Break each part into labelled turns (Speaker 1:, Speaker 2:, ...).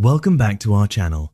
Speaker 1: Welcome back to our channel.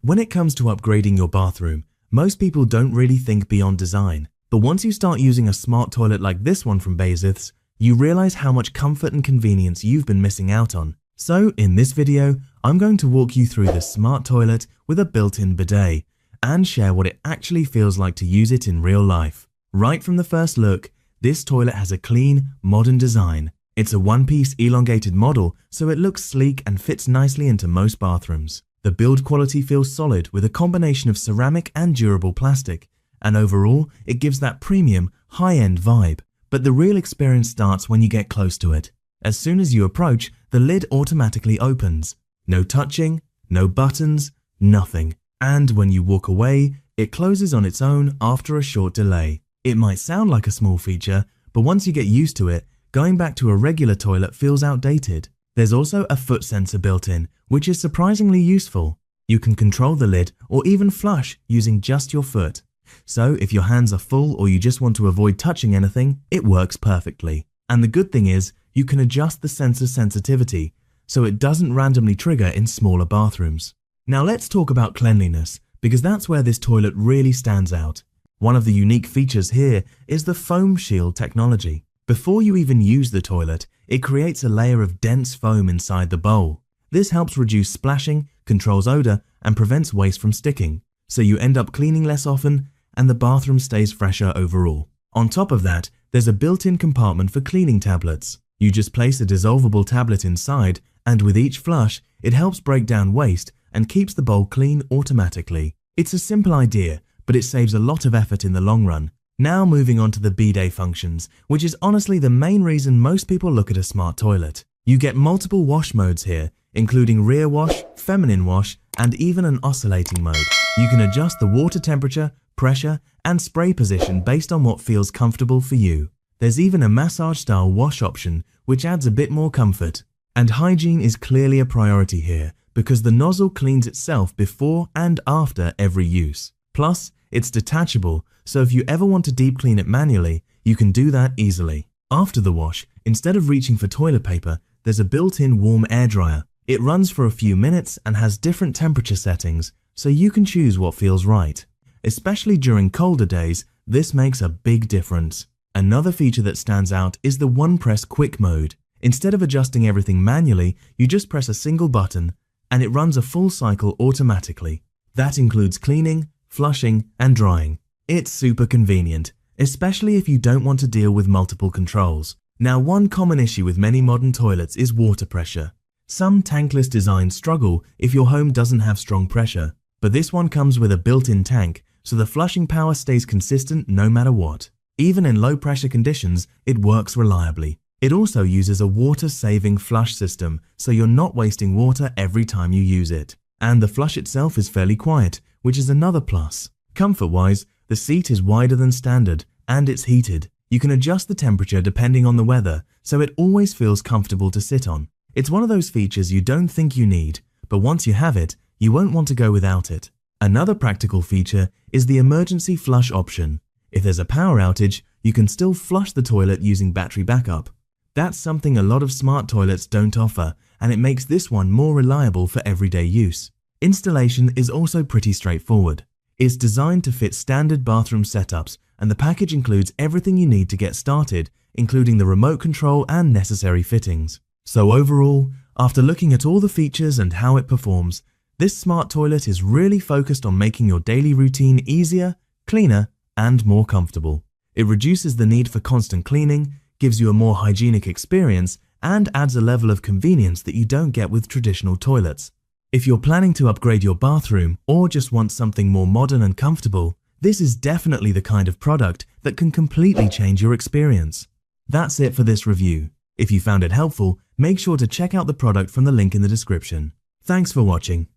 Speaker 1: When it comes to upgrading your bathroom, most people don't really think beyond design. But once you start using a smart toilet like this one from Bazyths, you realize how much comfort and convenience you've been missing out on. So in this video, I'm going to walk you through this smart toilet with a built-in bidet and share what it actually feels like to use it in real life. Right from the first look, this toilet has a clean, modern design. It's a one-piece elongated model, so it looks sleek and fits nicely into most bathrooms. The build quality feels solid with a combination of ceramic and durable plastic, and overall, it gives that premium, high-end vibe. But the real experience starts when you get close to it. As soon as you approach, the lid automatically opens. No touching, no buttons, nothing. And when you walk away, it closes on its own after a short delay. It might sound like a small feature, but once you get used to it, going back to a regular toilet feels outdated. There's also a foot sensor built in, which is surprisingly useful. You can control the lid or even flush using just your foot. So if your hands are full or you just want to avoid touching anything, it works perfectly. And the good thing is, you can adjust the sensor's sensitivity, so it doesn't randomly trigger in smaller bathrooms. Now let's talk about cleanliness, because that's where this toilet really stands out. One of the unique features here is the Foam Shield technology. Before you even use the toilet, it creates a layer of dense foam inside the bowl. This helps reduce splashing, controls odor, and prevents waste from sticking, so you end up cleaning less often and the bathroom stays fresher overall. On top of that, there's a built-in compartment for cleaning tablets. You just place a dissolvable tablet inside, and with each flush, it helps break down waste and keeps the bowl clean automatically. It's a simple idea, but it saves a lot of effort in the long run. Now moving on to the bidet functions, which is honestly the main reason most people look at a smart toilet. You get multiple wash modes here, including rear wash, feminine wash, and even an oscillating mode. You can adjust the water temperature, pressure, and spray position based on what feels comfortable for you. There's even a massage-style wash option, which adds a bit more comfort. And hygiene is clearly a priority here, because the nozzle cleans itself before and after every use. Plus, it's detachable, so if you ever want to deep clean it manually, you can do that easily. After the wash, instead of reaching for toilet paper, there's a built-in warm air dryer. It runs for a few minutes and has different temperature settings, so you can choose what feels right. Especially during colder days, this makes a big difference. Another feature that stands out is the one-press quick mode. Instead of adjusting everything manually, you just press a single button, and it runs a full cycle automatically. That includes cleaning, flushing, and drying. It's super convenient, especially if you don't want to deal with multiple controls. Now, one common issue with many modern toilets is water pressure. Some tankless designs struggle if your home doesn't have strong pressure, but this one comes with a built-in tank, so the flushing power stays consistent no matter what. Even in low-pressure conditions, it works reliably. It also uses a water-saving flush system, so you're not wasting water every time you use it. And the flush itself is fairly quiet, which is another plus. Comfort-wise, the seat is wider than standard, and it's heated. You can adjust the temperature depending on the weather, so it always feels comfortable to sit on. It's one of those features you don't think you need, but once you have it, you won't want to go without it. Another practical feature is the emergency flush option. If there's a power outage, you can still flush the toilet using battery backup. That's something a lot of smart toilets don't offer, and it makes this one more reliable for everyday use. Installation is also pretty straightforward. It's designed to fit standard bathroom setups, and the package includes everything you need to get started, including the remote control and necessary fittings. So overall, after looking at all the features and how it performs, this smart toilet is really focused on making your daily routine easier, cleaner, and more comfortable. It reduces the need for constant cleaning, gives you a more hygienic experience, and adds a level of convenience that you don't get with traditional toilets. If you're planning to upgrade your bathroom or just want something more modern and comfortable, this is definitely the kind of product that can completely change your experience. That's it for this review. If you found it helpful, make sure to check out the product from the link in the description. Thanks for watching.